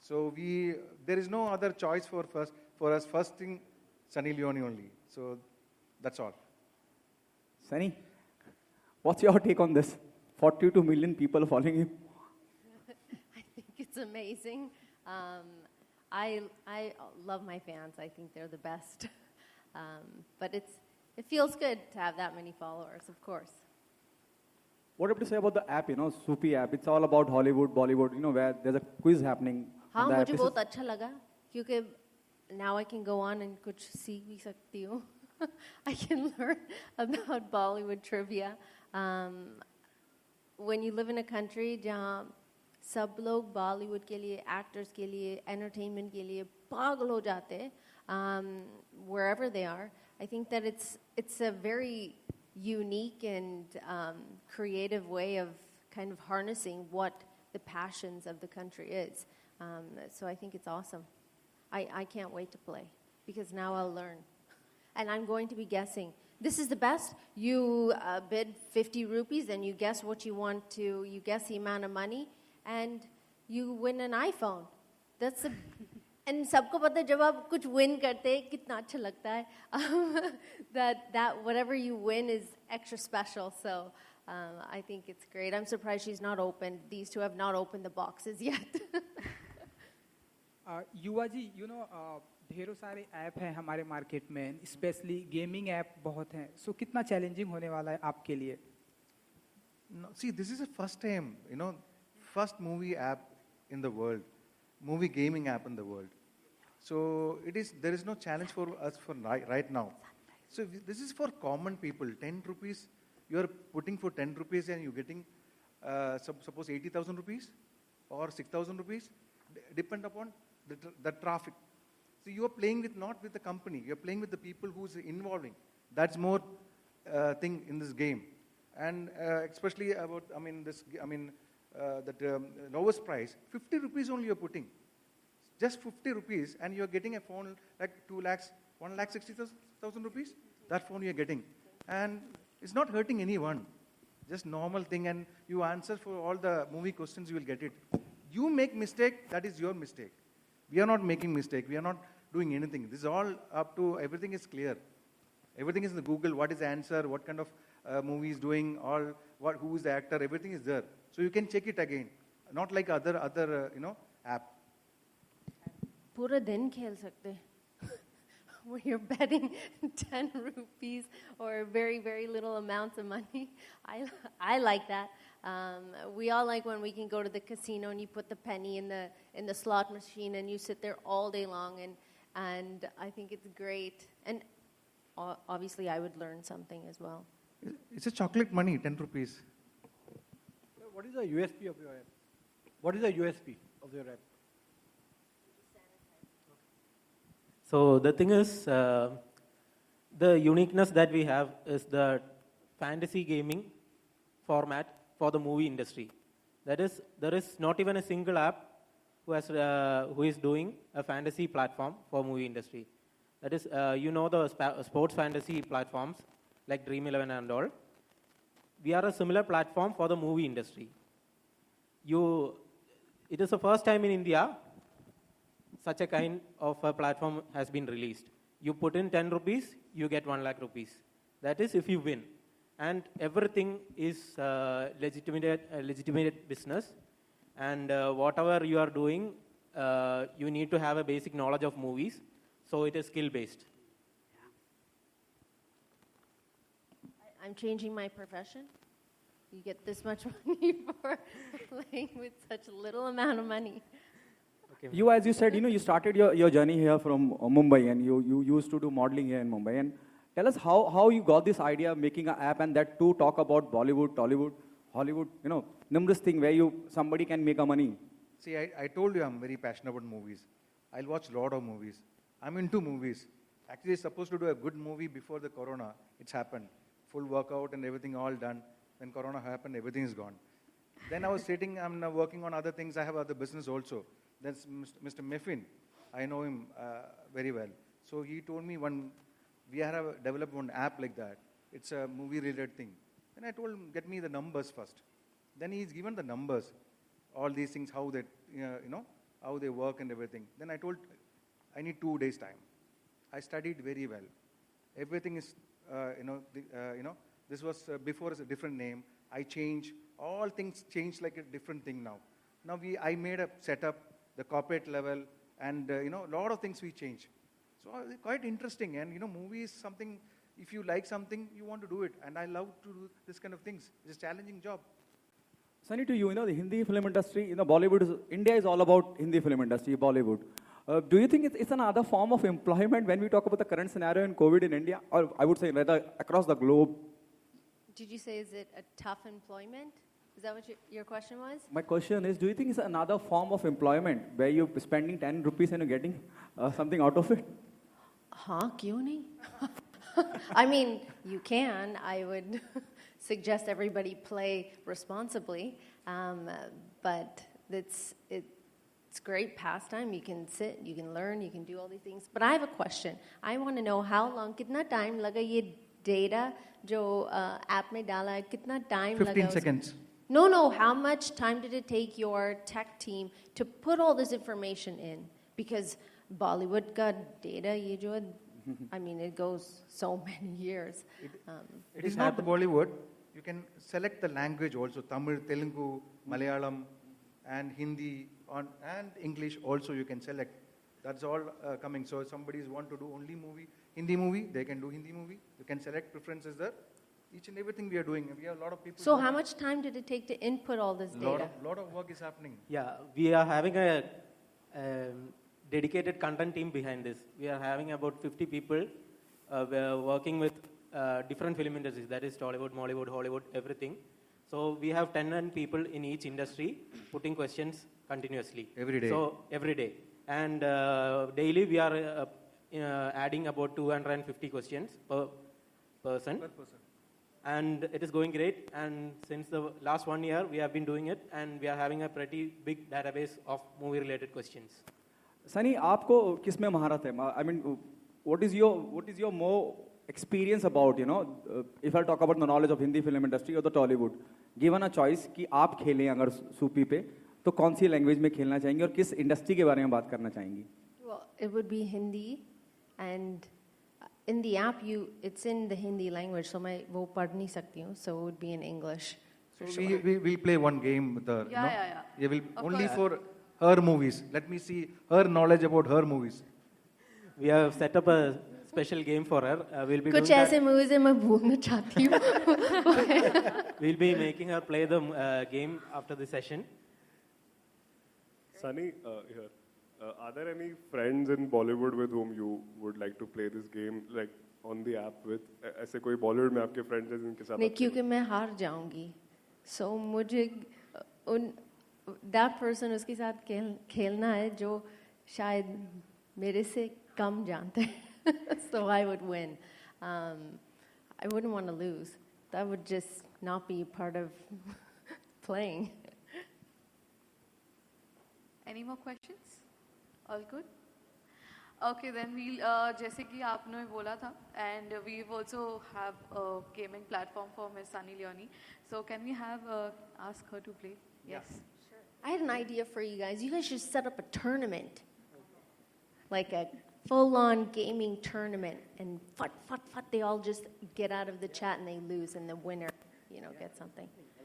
So there is no other choice for us. First thing, Sunny Leone only. So that's all. Sunny, what's your take on this? 42 million people following you. I think it's amazing. I love my fans. I think they're the best. But it feels good to have that many followers, of course. What do you have to say about the app, Soupy app? It's all about Hollywood, Bollywood, where there's a quiz happening. हाँ मुझे बहुत अच्छा लगा क्योंकि now I can go on and कुछ सीख भी सकती हूँ. I can learn about Bollywood trivia. When you live in a country जहाँ सब लोग Bollywood के लिए, actors के लिए, entertainment के लिए पागल हो जाते, wherever they are, I think that it's a very unique and creative way of kind of harnessing what the passions of the country is. So I think it's awesome. I can't wait to play because now I'll learn. And I'm going to be guessing. This is the best. You bid 50 rupees and you guess what you want to, you guess the amount of money and you win an iPhone. That's the... And सबको पता है जब आप कुछ win करते हैं कितना अच्छा लगता है that whatever you win is extra special. So I think it's great. I'm surprised she's not opened. These two have not opened the boxes yet. युवा जी, ढेरों सारे ऐप हैं हमारे मार्केट में, स्पेशली गेमिंग ऐप बहुत हैं. सो कितना चैलेंजिंग होने वाला है आपके लिए? No, see, this is the first time, first movie app in the world, movie gaming app in the world. So there is no challenge for us for right now. So this is for common people. 10 rupees, you are putting for 10 rupees and you're getting, suppose 80,000 rupees or 6,000 rupees, depend upon the traffic. So you are playing not with the company, you're playing with the people who's involving. That's more thing in this game. And especially about, that lowest price, 50 rupees only you're putting. Just 50 rupees and you're getting a phone like 2 lakhs, 1,60,000 rupees, that phone you're getting. And it's not hurting anyone. Just normal thing and you answer for all the movie questions, you will get it. You make mistake, that is your mistake. We are not making mistake, we are not doing anything. This is all up to, everything is clear. Everything is in the Google, what is the answer, what kind of movie is doing, who is the actor, everything is there. So you can check it again. Not like other app. पूरा दिन खेल सकते where you're betting 10 rupees or very, very little amounts of money. I like that. We all like when we can go to the casino and you put the penny in the slot machine and you sit there all day long and I think it's great. And obviously I would learn something as well. It's a chocolate money, 10 rupees. What is the USP of your app? What is the USP of your app? So the thing is, the uniqueness that we have is the fantasy gaming format for the movie industry. That is, there is not even a single app who is doing a fantasy platform for movie industry. That is, the sports fantasy platforms like Dream 11 and all. We are a similar platform for the movie industry. It is the first time in India such a kind of a platform has been released. You put in 10 rupees, you get 1 lakh rupees. That is if you win. And everything is legitimate business. And whatever you are doing, you need to have a basic knowledge of movies. So it is skill-based. I'm changing my profession. You get this much money for playing with such little amount of money. Okay. You, as you said, you started your journey here from Mumbai and you used to do modeling here in Mumbai. And tell us how you got this idea of making an app and that to talk about Bollywood, Tollywood, Hollywood, numerous thing where somebody can make a money. See, I told you I'm very passionate about movies. I'll watch a lot of movies. I'm into movies. Actually, supposed to do a good movie before the corona. It's happened. Full workout and everything all done. When corona happened, everything is gone. Then I was sitting, I'm now working on other things. I have other business also. That's Mr. Miffin. I know him very well. So he told me we have developed one app like that. It's a movie-related thing. Then I told him, get me the numbers first. Then he's given the numbers, all these things, how that, how they work and everything. Then I told, I need 2 days time. I studied very well. Everything is, this was before as a different name. I changed, all things changed like a different thing now. Now I made a setup, the corporate level, and a lot of things we changed. So quite interesting, and movie is something, if you like something, you want to do it. And I love to do this kind of things. It's a challenging job. Sunny, to you, the Hindi film industry, Bollywood, India is all about Hindi film industry, Bollywood. Do you think it's another form of employment when we talk about the current scenario in COVID in India, or I would say rather across the globe? Did you say, is it a tough employment? Is that what your question was? My question is, do you think it's another form of employment where you're spending 10 rupees and you're getting something out of it? Huh? Kyun nahi? I mean, you can. I would suggest everybody play responsibly, but it's great pastime. You can sit, you can learn, you can do all these things. But I have a question. I want to know how long, kitna time laga ye data jo app mein dala hai, kitna time 15 laga seconds. No, how much time did it take your tech team to put all this information in? Because Bollywood ka data, ye jo, I mean, it goes so many years. It is not the Bollywood. You can select the language also, Tamil, Telugu, Malayalam, and Hindi, and English also you can select. That's all coming. So if somebody want to do only Hindi movie, they can do Hindi movie. You can select preferences there. Each and everything we are doing. We have a lot of people. So how much time did it take to input all this data? Lot of work is happening. Yeah, we are having a dedicated content team behind this. We are having about 50 people. We are working with different film industries, that is Tollywood, Mollywood, Hollywood, everything. So we have 10 people in each industry putting questions continuously. Every day. So every day. And daily we are adding about 250 questions per person. And it is going great. And since the last 1 year, we have been doing it, and we are having a pretty big database of movie-related questions. Sunny, आपको किसमें महारत है? I mean, what is your more experience about, if I talk about the knowledge of Hindi film industry or the Tollywood, given a choice कि आप खेलें अगर सूपी पे, तो कौन सी लैंग्वेज में खेलना चाहेंगे और किस इंडस्ट्री के बारे में बात करना चाहेंगी? Well, it would be Hindi, and in the app, it's in the Hindi language, so मैं वो पढ़ नहीं सकती हूँ, so it would be in English. So we'll play one game with her. Yeah. Yeah, will Of only course. for her movies. Let me see her knowledge about her movies. We have set up a special game for her. We'll be कुछ doing that. ऐसे movies है मैं भूलना चाहती हूँ. We'll be making her play the game after the session. Sunny, here. Are there any friends in Bollywood with whom you would like to play this game, like on the app with? ऐसे कोई Bollywood में आपके friends हैं जिनके साथ? नहीं, क्योंकि मैं हार जाऊंगी. So मुझे that person उसके साथ खेलना है जो शायद मेरे से कम जानते हैं. So I would win. I wouldn't want to lose. That would just not be part of playing. Any more questions? All good? Okay, then we'll, जैसे कि आपने बोला था, and we also have a gaming platform for Miss Sunny Leone. So can we have ask her to play? Yes. Sure. I had an idea for you guys. You guys should set up a tournament, like a full-on gaming tournament, and they all just get out of the chat and they lose, and the winner, gets something.